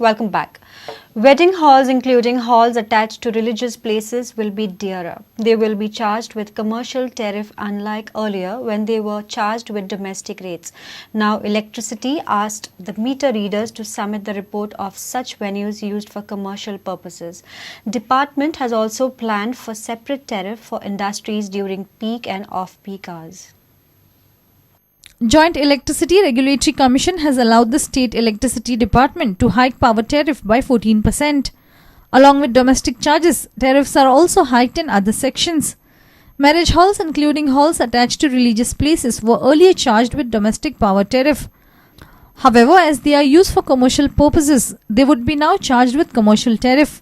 Welcome back. Wedding halls, including halls attached to religious places, will be dearer. They will be charged with commercial tariff unlike earlier when they were charged with domestic rates. Now, Electricity asked the meter readers to submit the report of such venues used for commercial purposes. Department has also planned for separate tariff for industries during peak and off-peak hours. Joint Electricity Regulatory Commission has allowed the State Electricity Department to hike power tariff by 14%. Along with domestic charges, tariffs are also hiked in other sections. Marriage halls, including halls attached to religious places, were earlier charged with domestic power tariff. However, as they are used for commercial purposes, they would be now charged with commercial tariff.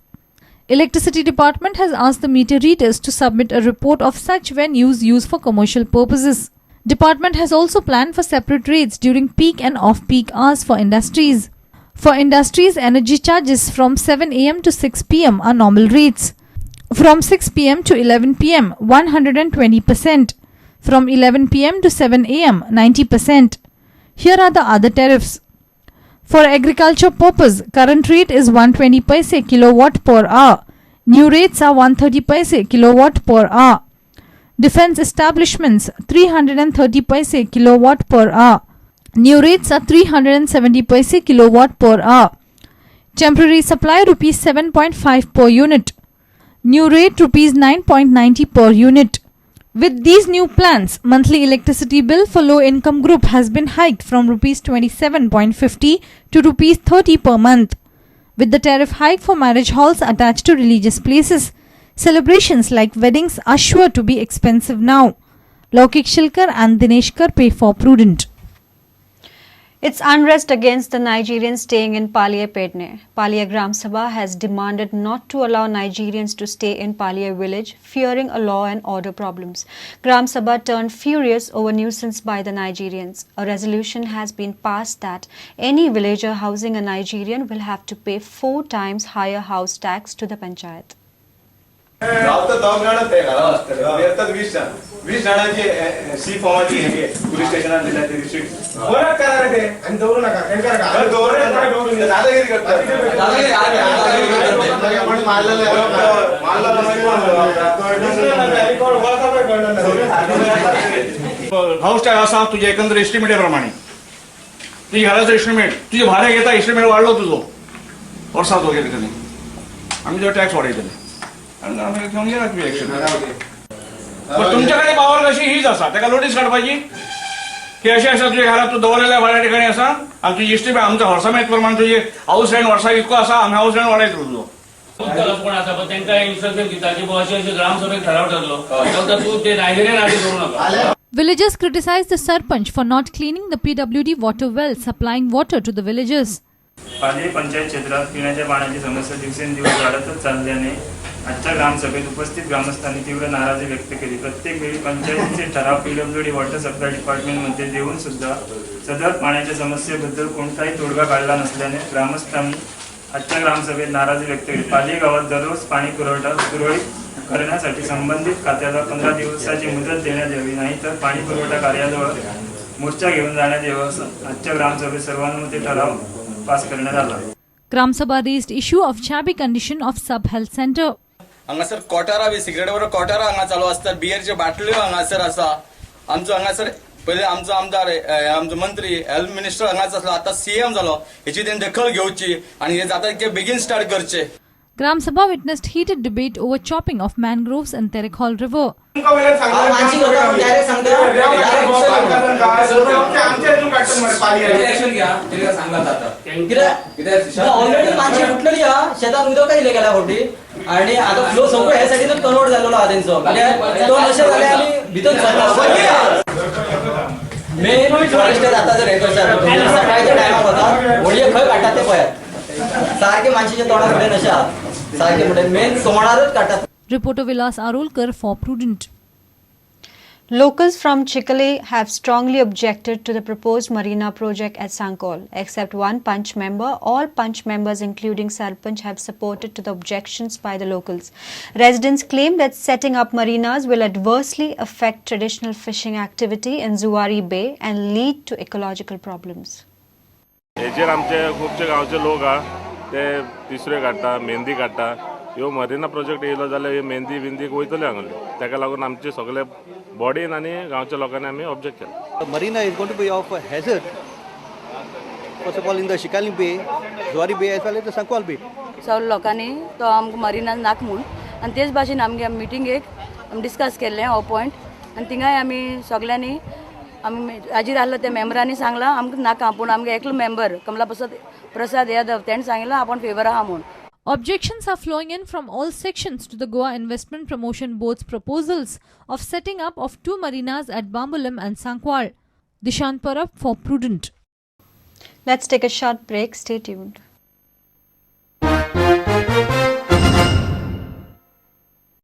Electricity Department has asked the meter readers to submit a report of such venues used for commercial purposes. Department has also planned for separate rates during peak and off-peak hours for industries. For industries, energy charges from 7 am to 6 pm are normal rates. From 6 pm to 11 pm, 120%. From 11 pm to 7 am, 90%. Here are the other tariffs. For agriculture purpose, current rate is 120 paise kilowatt per hour. New rates are 130 paise kilowatt per hour. Defence establishments 330 paise kilowatt per hour. New rates are 370 paise kilowatt per hour. Temporary supply rupees 7.5 per unit. New rate rupees 9.90 per unit. With these new plans, monthly electricity bill for low income group has been hiked from rupees 27.50 to rupees 30 per month. With the tariff hike for marriage halls attached to religious places, celebrations like weddings are sure to be expensive now. Laukik Shilkar and Dinesh Karpe for Prudent. It's unrest against the Nigerians staying in Palia Pedne. Palia Gram Sabha has demanded not to allow Nigerians to stay in Palia village, fearing a law and order problems. Gram Sabha turned furious over nuisance by the Nigerians. A resolution has been passed that any villager housing a Nigerian will have to pay 4 times higher house tax to the panchayat. गाव तर 10 जण ते घाला येतात 20 जणांची सी फॉर्माची हे police स्टेशनात दिला ते receipt कोणा करा रे ते आणि दौरू नका त्यांना का दौरू काय दौरू दादागिरी करतात दादागिरी आपण मारलेलं हाऊस टॅक्स असा तुझे एकंदर एस्टिमेट प्रमाणे तुझी घराचं एस्टिमेट तुझे भाडे घेता एस्टिमेट वाढलो तुझो वर्षात वगैरे कधी आम्ही जो टॅक्स वाढयतले आम्ही घेऊन गेला की ऍक्शन पण तुमच्याकडे पावर कशी हीच असा त्याला नोटीस काढपायची की अशा अशा तुझ्या घरात तू दवरलेल्या भाड्या ठिकाणी असा आणि तुझी एस्टिमेट आमचा वर्षामेत प्रमाणे तुझे हाऊस रेंट वर्षाक इतको असा आम्ही हाऊस रेंट वाढायचो तुझो पण असा पण त्यांना इन्स्ट्रक्शन दिता की असे ग्रामसभेत ठराव ठरलो फक्त तू ते नायजेरियन आधी करू नका. Villagers criticized the Sarpanch for not cleaning the PWD water well supplying water to the villagers. पाली पंचायत क्षेत्रात पिण्याच्या पाण्याची समस्या दिवसेंदिवस वाढतच चालल्याने आजच्या ग्रामसभेत उपस्थित ग्रामस्थांनी तीव्र नाराजी व्यक्त केली. प्रत्येक वेळी पंचायतीचे ठराव पीडब्ल्यूडी वॉटर सप्लाय डिपार्टमेंटमध्ये देऊन सुद्धा सदर पाण्याच्या समस्येबद्दल कोणताही तोडगा काढला नसल्याने ग्रामस्थांनी आजच्या ग्रामसभेत नाराजी व्यक्त केली. पाली गावात दररोज पाणी पुरवठा सुरळीत करण्यासाठी संबंधित खात्याला 15 दिवसाची मुदत देण्यात यावी, नाहीतर पाणी पुरवठा कार्यालयावर मोर्चा घेऊन जाण्यात यावं. आजच्या ग्रामसभेत सर्वानुमते ठराव पास करण्यात आला. Gram Sabha raised issue of shabby condition of sub health center. हांगासर कोटारा बी सिगरेट वर कोटारा हांगा चालू असतात, बियरचे बाटल्यो हांगासर आसा. आमचो हांगासर पहिले आमचो आमदार आमचो मंत्री हेल्थ मिनिस्टर हांगाच आसलो, आता सीएम जालो. हेची तेणी दखल घेवची आणि हे जाता तितके बेगीन स्टार्ट करचे. Gram Sabha witnessed heated debate over chopping of mangroves in Terekhol River. Already माणशी फुटलेली हा शेतात उदक दिले गेल्या होती आणि आता फ्लो सगळं ह्यासाठी तर कन्वर्ट झालेलो हा त्यांचं म्हणजे तो नशे झाले आम्ही भितर मेन फॉरेस्टर आता जर येतो सकाळच्या टायमार होता होळये खंय काढतात ते पळयात सारखे माणशीच्या तोंडाकडे नशा सारखे म्हणजे मेन सोमणारच काढतात. Reporter Vilas Arolkar for Prudent. Locals from Chikale have strongly objected to the proposed marina project at Sankol. Except one Panch member, all Panch members including Sarpanch have supported to the objections by the locals. Residents claim that setting up marinas will adversely affect traditional fishing activity in Zuari Bay and lead to ecological problems. हेचेर आमचे खूबशे गांवचे लोक ते तिसऱ्यो काडटा मेहंदी काडटा ह्यो marina project येयलो जाल्यार ह्यो मेहंदी बिंदीक वयतल्यो हांगल्यो ताका लागून आमचे सगळे बॉडीन आनी गांवच्या लोकांनी आमी ऑब्जेक्ट केला. Marina is going to be of a hazard. First of all, in the Shikali Bay, Zuari Bay as well as the Sankwal Bay. सगळ्या लोकांनी तो आमकां मरिनान नाक म्हूण आनी तेच भाशेन आमगे मिटिंगेक डिस्कस केल्लें हो पॉयंट आनी थिंगाय आमी सगळ्यांनी आमी हाजीर आसलो त्या मेंबरांनी सांगलां आमकां नाका पूण आमगे एकलो मेंबर कमला प्रसाद यादव तेणें सांगलां आपण फेवर आहा म्हूण. Objections are flowing in from all sections to the Goa Investment Promotion Board's proposals of setting up of 2 marinas at Bambolim and Sankwal. Dishant Parab for Prudent. Let's take a short break. Stay tuned.